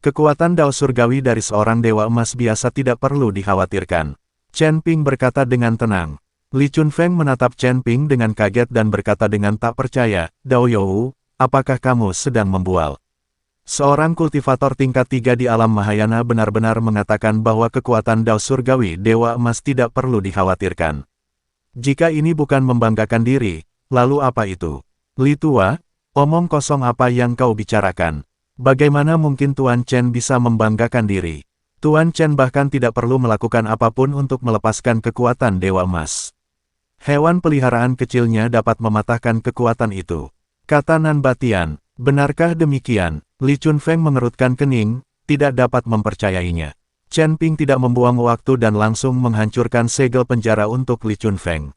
Kekuatan Dao Surgawi dari seorang Dewa Emas biasa tidak perlu dikhawatirkan. Chen Ping berkata dengan tenang. Li Chunfeng menatap Chen Ping dengan kaget dan berkata dengan tak percaya, Dao You, apakah kamu sedang membual? Seorang kultivator tingkat 3 di alam Mahayana benar-benar mengatakan bahwa kekuatan Dao Surgawi Dewa Emas tidak perlu dikhawatirkan. Jika ini bukan membanggakan diri, lalu apa itu? Li Tua, omong kosong apa yang kau bicarakan? Bagaimana mungkin Tuan Chen bisa membanggakan diri? Tuan Chen bahkan tidak perlu melakukan apapun untuk melepaskan kekuatan Dewa Emas. Hewan peliharaan kecilnya dapat mematahkan kekuatan itu. Kata Nan Batian, benarkah demikian? Li Chunfeng mengerutkan kening, tidak dapat mempercayainya. Chen Ping tidak membuang waktu dan langsung menghancurkan segel penjara untuk Li Chunfeng.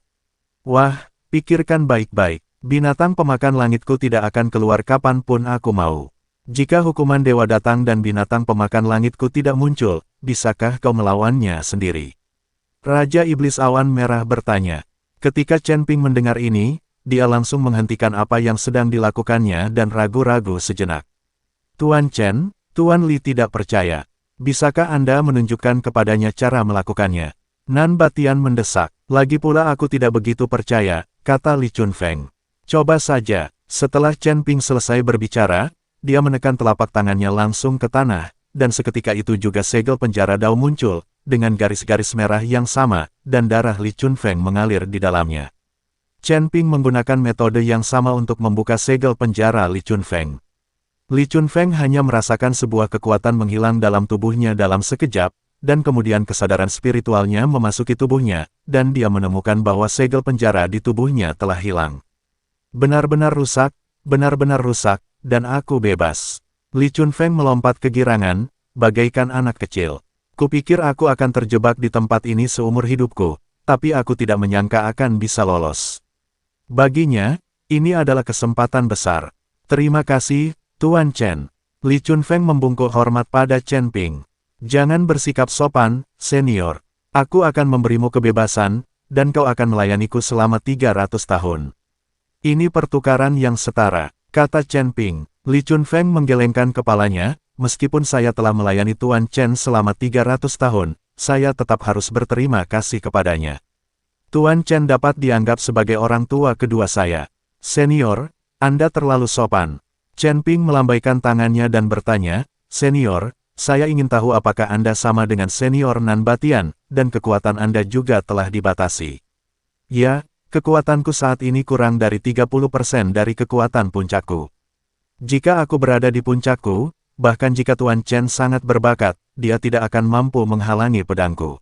Wah, pikirkan baik-baik, binatang pemakan langitku tidak akan keluar kapanpun aku mau. Jika hukuman dewa datang dan binatang pemakan langitku tidak muncul, bisakah kau melawannya sendiri? Raja Iblis Awan Merah bertanya. Ketika Chen Ping mendengar ini, dia langsung menghentikan apa yang sedang dilakukannya dan ragu-ragu sejenak. Tuan Chen, Tuan Li tidak percaya. Bisakah Anda menunjukkan kepadanya cara melakukannya? Nan Batian mendesak. Lagi pula aku tidak begitu percaya, kata Li Chunfeng. Coba saja. Setelah Chen Ping selesai berbicara, dia menekan telapak tangannya langsung ke tanah, dan seketika itu juga segel penjara Dao muncul, dengan garis-garis merah yang sama, dan darah Li Chunfeng mengalir di dalamnya. Chen Ping menggunakan metode yang sama untuk membuka segel penjara Li Chunfeng. Li Chunfeng hanya merasakan sebuah kekuatan menghilang dalam tubuhnya dalam sekejap, dan kemudian kesadaran spiritualnya memasuki tubuhnya, dan dia menemukan bahwa segel penjara di tubuhnya telah hilang. Benar-benar rusak, dan aku bebas. Li Chunfeng melompat kegirangan, bagaikan anak kecil. Kupikir aku akan terjebak di tempat ini seumur hidupku, tapi aku tidak menyangka akan bisa lolos. Baginya, ini adalah kesempatan besar. Terima kasih, Tuan Chen. Li Chunfeng membungkuk hormat pada Chen Ping. Jangan bersikap sopan, senior. Aku akan memberimu kebebasan, dan kau akan melayaniku selama 300 tahun. Ini pertukaran yang setara, kata Chen Ping. Li Chunfeng menggelengkan kepalanya, meskipun saya telah melayani Tuan Chen selama 300 tahun, saya tetap harus berterima kasih kepadanya. Tuan Chen dapat dianggap sebagai orang tua kedua saya. Senior, Anda terlalu sopan. Chen Ping melambaikan tangannya dan bertanya, Senior, saya ingin tahu apakah Anda sama dengan Senior Nan Batian, dan kekuatan Anda juga telah dibatasi. Ya, kekuatanku saat ini kurang dari 30% dari kekuatan puncakku. Jika aku berada di puncakku, bahkan jika Tuan Chen sangat berbakat, dia tidak akan mampu menghalangi pedangku.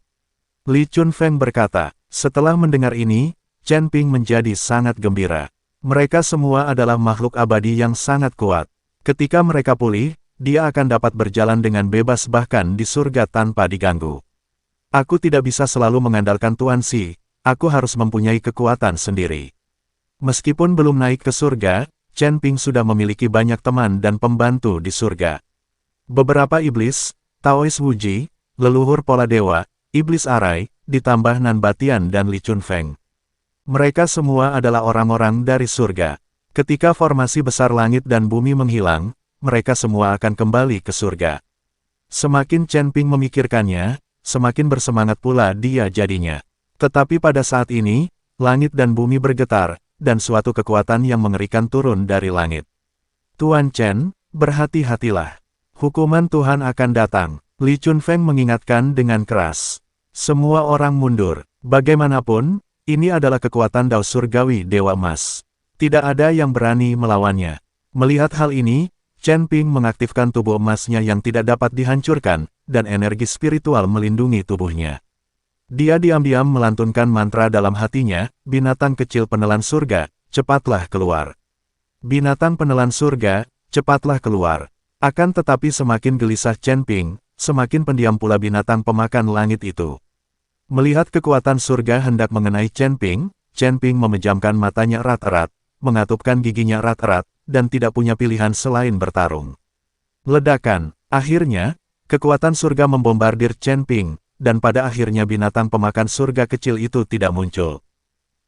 Li Chunfeng berkata. Setelah mendengar ini, Chen Ping menjadi sangat gembira. Mereka semua adalah makhluk abadi yang sangat kuat. Ketika mereka pulih, dia akan dapat berjalan dengan bebas bahkan di surga tanpa diganggu. Aku tidak bisa selalu mengandalkan Tuan Si, aku harus mempunyai kekuatan sendiri. Meskipun belum naik ke surga, Chen Ping sudah memiliki banyak teman dan pembantu di surga. Beberapa iblis, Taois Wuji, leluhur pola dewa, iblis arai, ditambah Nan Batian dan Li Chunfeng. Mereka semua adalah orang-orang dari surga. Ketika formasi besar langit dan bumi menghilang, mereka semua akan kembali ke surga. Semakin Chen Ping memikirkannya, semakin bersemangat pula dia jadinya. Tetapi pada saat ini, langit dan bumi bergetar, dan suatu kekuatan yang mengerikan turun dari langit. Tuan Chen, berhati-hatilah. Hukuman Tuhan akan datang. Li Chunfeng mengingatkan dengan keras. Semua orang mundur. Bagaimanapun, ini adalah kekuatan Dao Surgawi Dewa Emas. Tidak ada yang berani melawannya. Melihat hal ini, Chen Ping mengaktifkan tubuh emasnya yang tidak dapat dihancurkan, dan energi spiritual melindungi tubuhnya. Dia diam-diam melantunkan mantra dalam hatinya, binatang kecil penelan surga, cepatlah keluar. Binatang penelan surga, cepatlah keluar. Akan tetapi semakin gelisah Chen Ping, semakin pendiam pula binatang pemakan langit itu. Melihat kekuatan surga hendak mengenai Chen Ping memejamkan matanya erat-erat, mengatupkan giginya erat-erat, dan tidak punya pilihan selain bertarung. Ledakan. Akhirnya, kekuatan surga membombardir Chen Ping, dan pada akhirnya binatang pemakan surga kecil itu tidak muncul.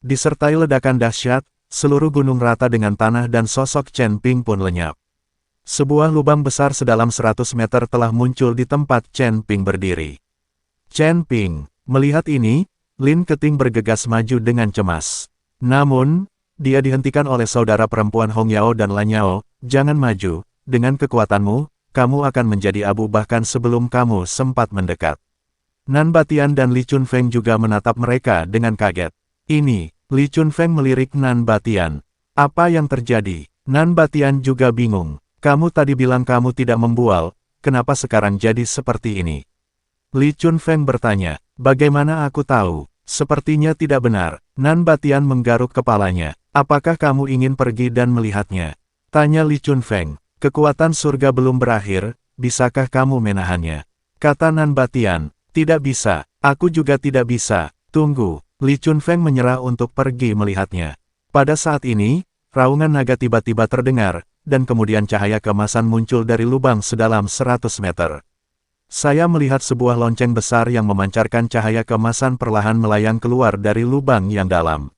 Disertai ledakan dahsyat, seluruh gunung rata dengan tanah dan sosok Chen Ping pun lenyap. Sebuah lubang besar sedalam 100 meter telah muncul di tempat Chen Ping berdiri. Chen Ping melihat ini, Lin Keting bergegas maju dengan cemas. Namun, dia dihentikan oleh saudara perempuan Hong Yao dan Lan Yao. Jangan maju, dengan kekuatanmu, kamu akan menjadi abu bahkan sebelum kamu sempat mendekat. Nan Batian dan Li Chunfeng juga menatap mereka dengan kaget. Ini, Li Chunfeng melirik Nan Batian. Apa yang terjadi? Nan Batian juga bingung. Kamu tadi bilang kamu tidak membual, kenapa sekarang jadi seperti ini? Li Chunfeng bertanya, bagaimana aku tahu? Sepertinya tidak benar. Nan Batian menggaruk kepalanya. Apakah kamu ingin pergi dan melihatnya? Tanya Li Chunfeng. Kekuatan surga belum berakhir, bisakah kamu menahannya? Kata Nan Batian, tidak bisa, aku juga tidak bisa. Tunggu, Li Chunfeng menyerah untuk pergi melihatnya. Pada saat ini, raungan naga tiba-tiba terdengar, dan kemudian cahaya keemasan muncul dari lubang sedalam 100 meter. Saya melihat sebuah lonceng besar yang memancarkan cahaya keemasan perlahan melayang keluar dari lubang yang dalam.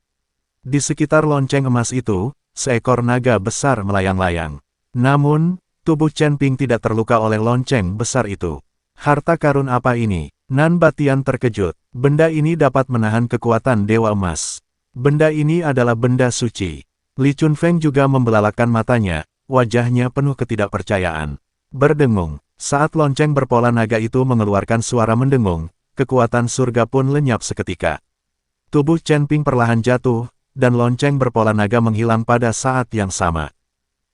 Di sekitar lonceng emas itu, seekor naga besar melayang-layang. Namun, tubuh Chen Ping tidak terluka oleh lonceng besar itu. Harta karun apa ini? Nan Batian terkejut. Benda ini dapat menahan kekuatan Dewa Emas. Benda ini adalah benda suci. Li Chunfeng juga membelalakan matanya, wajahnya penuh ketidakpercayaan. Berdengung, saat lonceng berpola naga itu mengeluarkan suara mendengung, kekuatan surga pun lenyap seketika. Tubuh Chen Ping perlahan jatuh, dan lonceng berpola naga menghilang pada saat yang sama.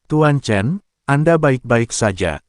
Tuan Chen, Anda baik-baik saja.